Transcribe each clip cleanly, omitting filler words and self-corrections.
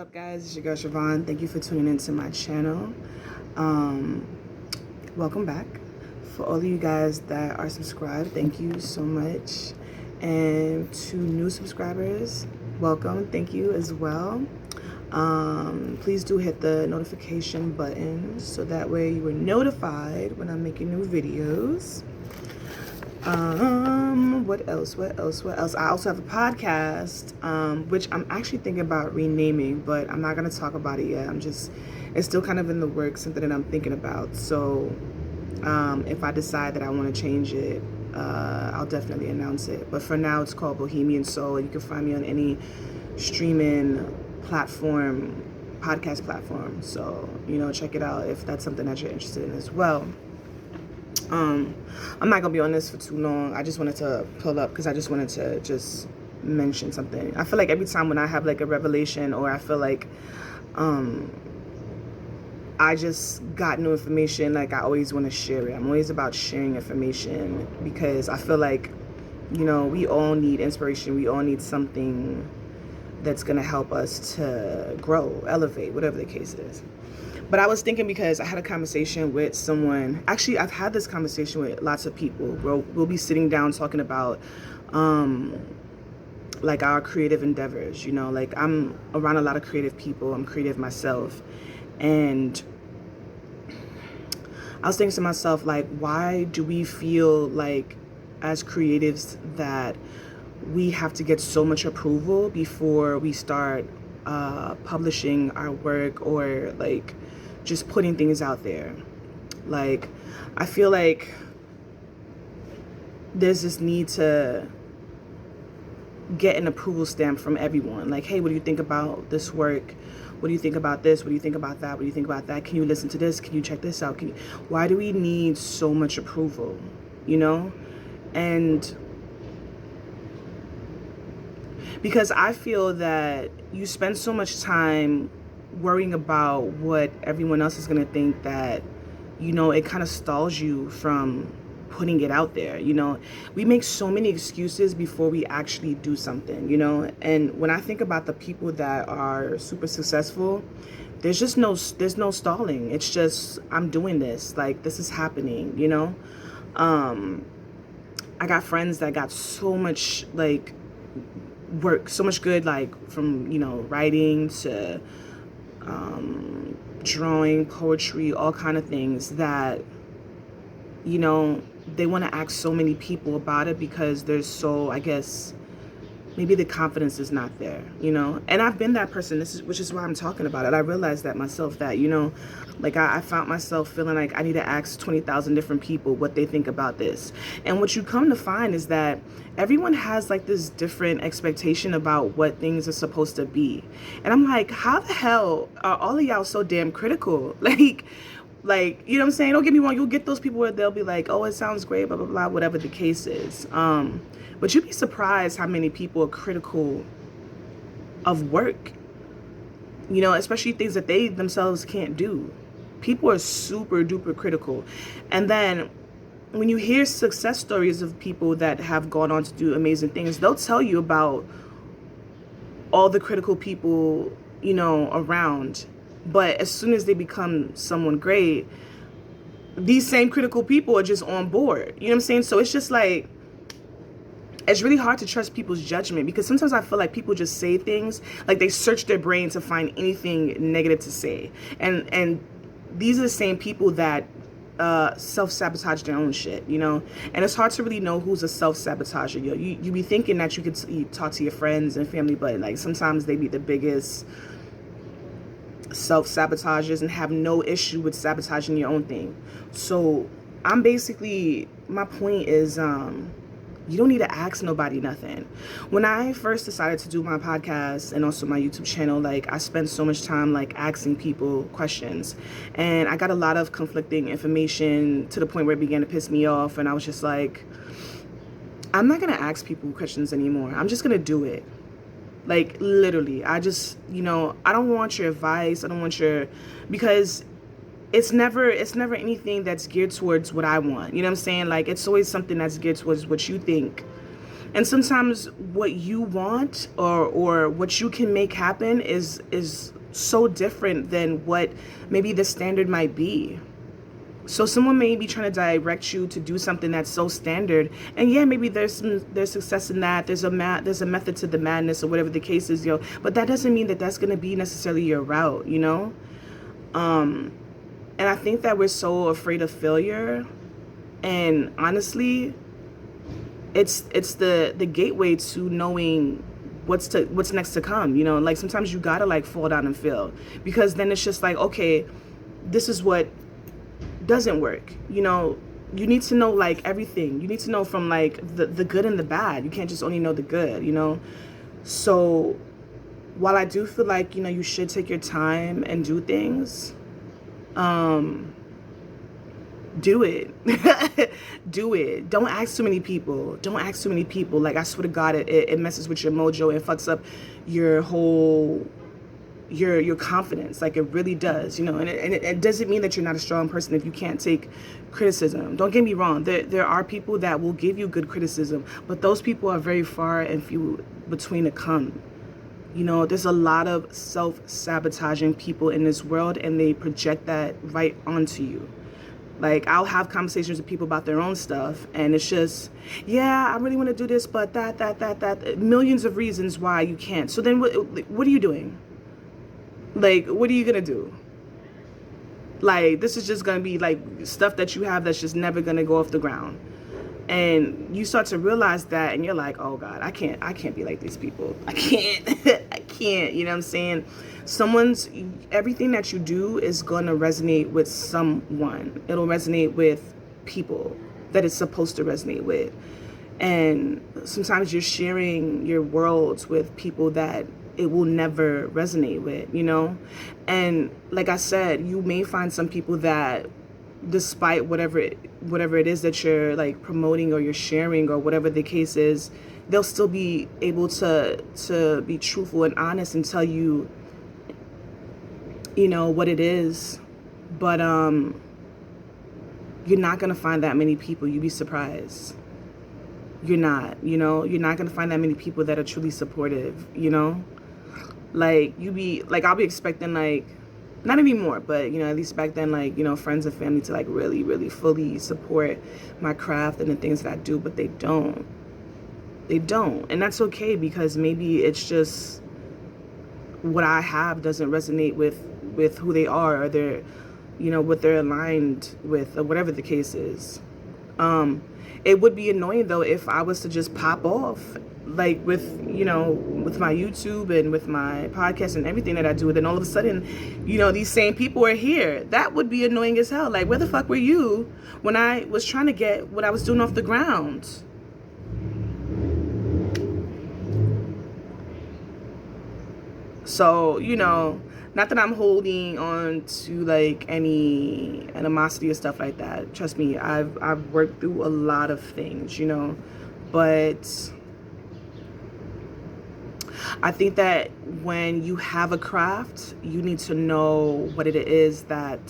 up, guys? It's your girl Siobhan. Thank you for tuning into my channel. Welcome back. For all of you guys that are subscribed, thank you so much. And to new subscribers, welcome. Thank you as well. Please do hit the notification button so that way you are notified when I'm making new videos. What else? I also have a podcast, which I'm actually thinking about renaming, but I'm not going to talk about it yet. It's still kind of in the works, something that I'm thinking about. So, if I decide that I want to change it, I'll definitely announce it. But for now, it's called Bohemian Soul. You can find me on any streaming platform, podcast platform. So, check it out if that's something that you're interested in as well. I'm not gonna be on this for too long. I just wanted to pull up because I just wanted to just mention something. I feel like every time when I have like a revelation, or I feel like I just got new information, like I always want to share it. I'm always about sharing information because I feel like, we all need inspiration. We all need something that's gonna help us to grow, elevate, whatever the case is. But I was thinking, because I had a conversation with someone. Actually, I've had this conversation with lots of people. We'll be sitting down talking about like our creative endeavors. Like I'm around a lot of creative people. I'm creative myself. And I was thinking to myself, like, why do we feel like as creatives that we have to get so much approval before we start publishing our work, or like just putting things out there? Like, I feel like there's this need to get an approval stamp from everyone. Like, hey, what do you think about this work? What do you think about this? What do you think about that? What do you think about that? Can you listen to this? Can you check this out? Why do we need so much approval? And because I feel that you spend so much time worrying about what everyone else is going to think that, it kind of stalls you from putting it out there. We make so many excuses before we actually do something, and when I think about the people that are super successful, there's no stalling. It's just, I'm doing this, like, this is happening. I got friends that got so much like work, so much good, like from writing to drawing, poetry, all kind of things that they want to ask so many people about it because there's so, I guess, maybe the confidence is not there, and I've been that person, which is why I'm talking about it. I realized that myself, that like I found myself feeling like I need to ask 20,000 different people what they think about this. And what you come to find is that everyone has like this different expectation about what things are supposed to be. And I'm like, how the hell are all of y'all so damn critical? Like, you know what I'm saying? Don't get me wrong, you'll get those people where they'll be like, oh, it sounds great, blah, blah, blah, whatever the case is. But you'd be surprised how many people are critical of work, especially things that they themselves can't do. People are super duper critical. And then when you hear success stories of people that have gone on to do amazing things, they'll tell you about all the critical people, around. But as soon as they become someone great, these same critical people are just on board. You know what I'm saying? So it's just like, it's really hard to trust people's judgment, because sometimes I feel like people just say things, like they search their brain to find anything negative to say. And these are the same people that self-sabotage their own shit, and it's hard to really know who's a self-sabotager. You be thinking that you could talk to your friends and family, but like sometimes they be the biggest self-sabotagers and have no issue with sabotaging your own thing. So I'm basically, my point is, you don't need to ask nobody nothing. When I first decided to do my podcast and also my YouTube channel, like I spent so much time like asking people questions, and I got a lot of conflicting information to the point where it began to piss me off. And I was just like, I'm not gonna ask people questions anymore. I'm just gonna do it. Like literally, I just, I don't want your advice. I don't want because it's never anything that's geared towards what I want. You know what I'm saying? Like, it's always something that's geared towards what you think And sometimes what you want or what you can make happen is so different than what maybe the standard might be. So someone may be trying to direct you to do something that's so standard, and yeah, maybe there's success in that. There's a method to the madness or whatever the case is, But that doesn't mean that that's gonna be necessarily your route, And I think that we're so afraid of failure, and honestly, it's the gateway to knowing what's next to come. Like sometimes you gotta like fall down and fail, because then it's just like, okay, this is what doesn't work. You need to know like everything. You need to know from like the good and the bad. You can't just only know the good. So while I do feel like you should take your time and do things, do it. Do it. Don't ask too many people. Like, I swear to God, it messes with your mojo and fucks up your whole your confidence. Like, it really does, and it doesn't mean that you're not a strong person if you can't take criticism. Don't get me wrong. There are people that will give you good criticism, but those people are very far and few between to come. There's a lot of self-sabotaging people in this world, and they project that right onto you. Like, I'll have conversations with people about their own stuff, and it's just, yeah, I really want to do this, but that, millions of reasons why you can't. So then what are you doing? Like, what are you going to do? Like, this is just going to be, like, stuff that you have that's just never going to go off the ground. And you start to realize that, and you're like, oh, God, I can't be like these people. I can't. I can't, you know what I'm saying? Everything that you do is going to resonate with someone. It'll resonate with people that it's supposed to resonate with. And sometimes you're sharing your worlds with people that it will never resonate with, And like I said, you may find some people that, despite whatever it is that you're like promoting or you're sharing or whatever the case is, they'll still be able to be truthful and honest and tell you, what it is. But you're not gonna find that many people. You'd be surprised. You're not, you're not gonna find that many people that are truly supportive, Like, I'll be expecting, like, not anymore, but, at least back then, like, friends and family to, like, really, really fully support my craft and the things that I do, but they don't. They don't. And that's okay, because maybe it's just what I have doesn't resonate with who they are, or they're, what they're aligned with, or whatever the case is. It would be annoying, though, if I was to just pop off, like, with my YouTube and with my podcast and everything that I do, and then all of a sudden, these same people are here. That would be annoying as hell. Like, where the fuck were you when I was trying to get what I was doing off the ground? So, not that I'm holding on to, like, any animosity or stuff like that. Trust me, I've worked through a lot of things, but I think that when you have a craft, you need to know what it is that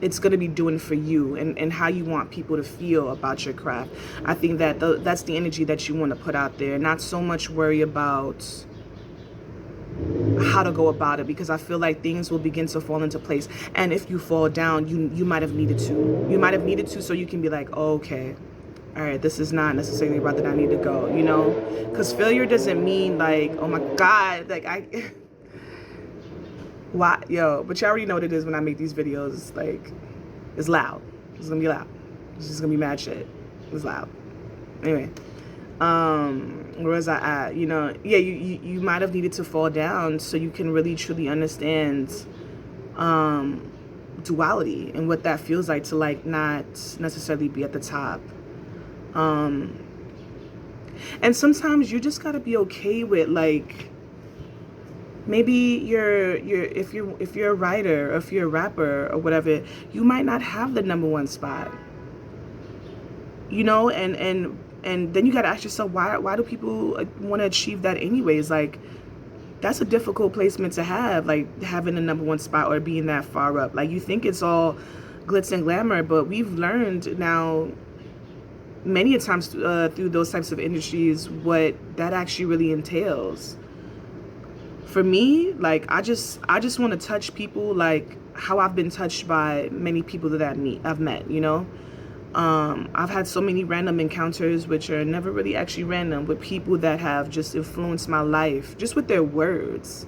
it's going to be doing for you, and how you want people to feel about your craft. I think that that's the energy that you want to put out there, not so much worry about how to go about it, because I feel like things will begin to fall into place. And if you fall down, you might have needed to. You might have needed to, so you can be like, oh, okay, all right, this is not necessarily the route that I need to go, Because failure doesn't mean like, oh my God, like why, but you already know what it is when I make these videos. Like, it's loud. It's gonna be loud. It's just gonna be mad shit. It's loud. Anyway, where was I at? Yeah, you might have needed to fall down so you can really truly understand duality and what that feels like to, like, not necessarily be at the top. And sometimes you just gotta be okay with, like, maybe if you're a writer, or if you're a rapper or whatever, you might not have the #1 spot. And then you gotta ask yourself, why do people want to achieve that anyways? Like, that's a difficult placement to have, like having the #1 spot or being that far up. Like, you think it's all glitz and glamour, but we've learned now many a times through those types of industries, what that actually really entails. For me, like, I just want to touch people like how I've been touched by many people that I've met, you know. I've had so many random encounters, which are never really actually random, with people that have just influenced my life just with their words.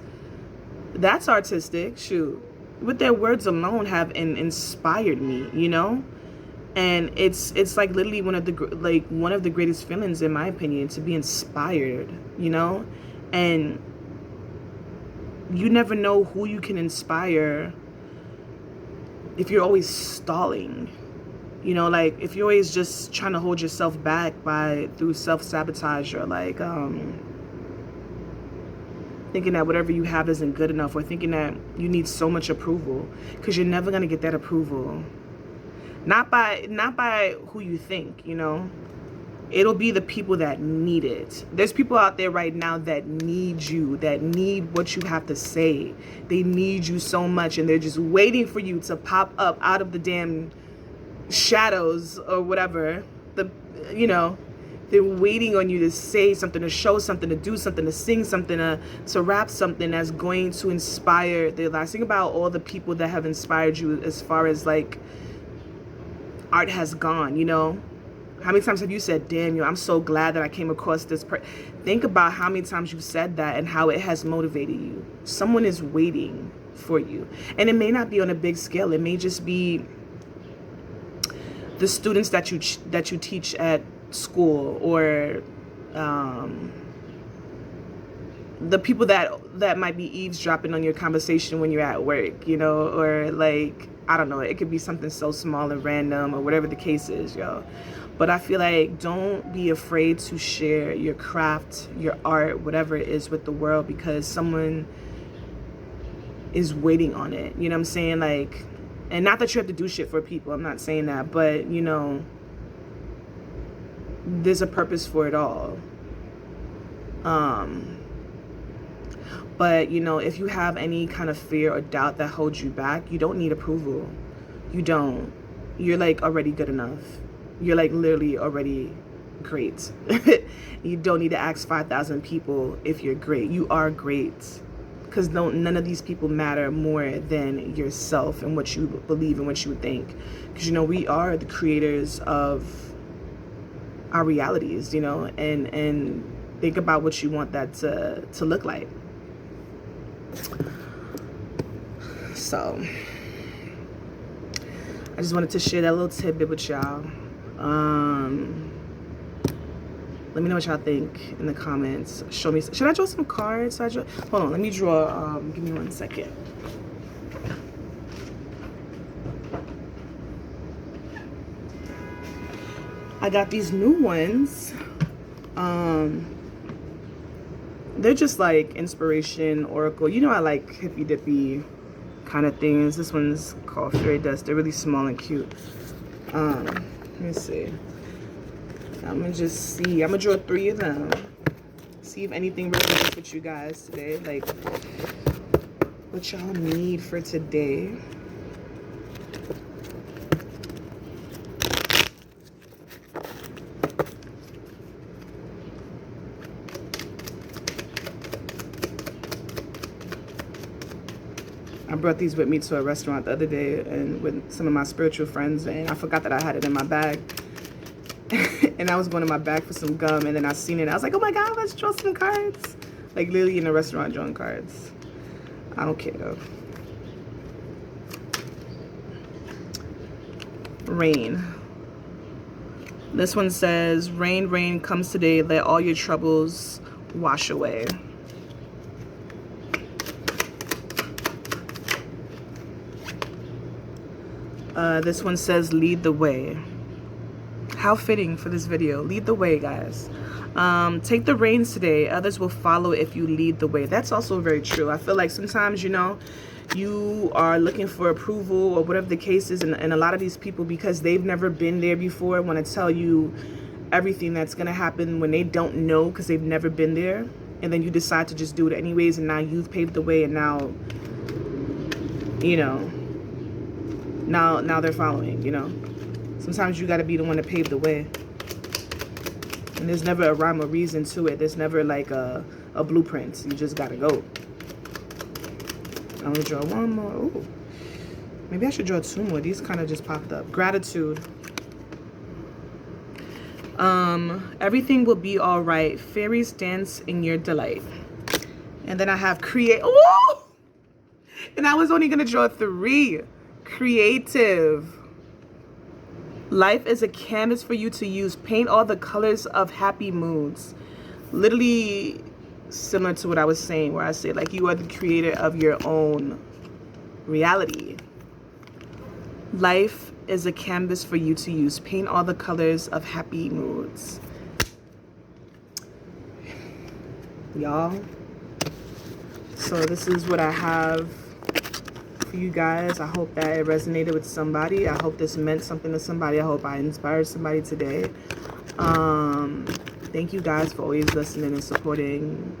That's artistic, shoot. With their words alone have inspired me, you know. And it's like literally one of the greatest feelings, in my opinion, to be inspired, you know. And you never know who you can inspire if you're always stalling. You know, like, if you're always just trying to hold yourself back through self-sabotage, or like thinking that whatever you have isn't good enough, or thinking that you need so much approval, because you're never going to get that approval. Not by who you think, you know. It'll be the people that need it. There's people out there right now that need you, that need what you have to say. They need you so much, and they're just waiting for you to pop up out of the damn shadows or whatever. You know, they're waiting on you to say something, to show something, to do something, to sing something, to rap something that's going to inspire their lives. Think about all the people that have inspired you as far as like art has gone, you know. How many times have you said, damn, I'm so glad that I came across this Think about how many times you've said that and how it has motivated you. Someone is waiting for you. And it may not be on a big scale. It may just be the students that you teach at school, or the people that might be eavesdropping on your conversation when you're at work, you know, or like, I don't know, it could be something so small and random, or whatever the case is, yo. But I feel like, don't be afraid to share your craft, your art, whatever it is, with the world, because someone is waiting on it. You know what I'm saying? Like, and not that you have to do shit for people, I'm not saying that, but, you know, there's a purpose for it all. But, you know, if you have any kind of fear or doubt that holds you back, you don't need approval. You don't. You're like already good enough. You're like literally already great. You don't need to ask 5,000 people if you're great. You are great. Because none of these people matter more than yourself and what you believe and what you think. Because, you know, we are the creators of our realities, you know, and think about what you want that to look like. So I just wanted to share that little tidbit with y'all. Let me know what y'all think in the comments. Show me. Should I draw some cards? Hold on. Let me draw. Give me 1 second. I got these new ones. They're just like inspiration, oracle. You know, I like hippy dippy kind of things. This one's called fairy dust. They're really small and cute. Let me see. I'm gonna just see. I'm gonna draw 3 of them. See if anything resonates with you guys today. Like, what y'all need for today. I brought these with me to a restaurant the other day and with some of my spiritual friends, and I forgot that I had it in my bag. And I was going to my bag for some gum, and then I seen it. I was like, oh my God, let's draw some cards. Like literally in a restaurant drawing cards. I don't care though. Rain. This one says, rain, rain comes today. Let all your troubles wash away. This one says, lead the way. How fitting for this video. Lead the way, guys. Take the reins today. Others will follow if you lead the way. That's also very true. I feel like sometimes, you know, you are looking for approval or whatever the case is, and a lot of these people, because they've never been there before, want to tell you everything that's going to happen when they don't know, because they've never been there. And then you decide to just do it anyways, and now you've paved the way, and now, you know, now they're following, you know. Sometimes you got to be the one to pave the way. And there's never a rhyme or reason to it. There's never like a blueprint. You just gotta go. I'm gonna draw one more. Ooh. Maybe I should draw two more. These kind of just popped up. Gratitude. Everything will be all right. Fairies dance in your delight. And then I have create. Ooh! And I was only gonna draw 3. Creative. Life is a canvas for you to use. Paint all the colors of happy moods. Literally similar to what I was saying, where I say like you are the creator of your own reality. Life is a canvas for you to use. Paint all the colors of happy moods. Y'all. So this is what I have for you guys. I hope that it resonated with somebody. I hope this meant something to somebody. I hope I inspired somebody today. Thank you guys for always listening and supporting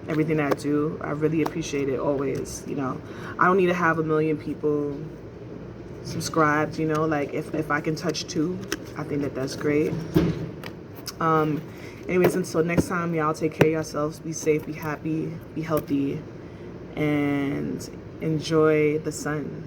everything I do. I really appreciate it always. You know, I don't need to have 1 million people subscribed, you know, like if I can touch 2, I think that that's great. Anyways, until next time, y'all take care of yourselves. Be safe, be happy, be healthy, and enjoy the sun.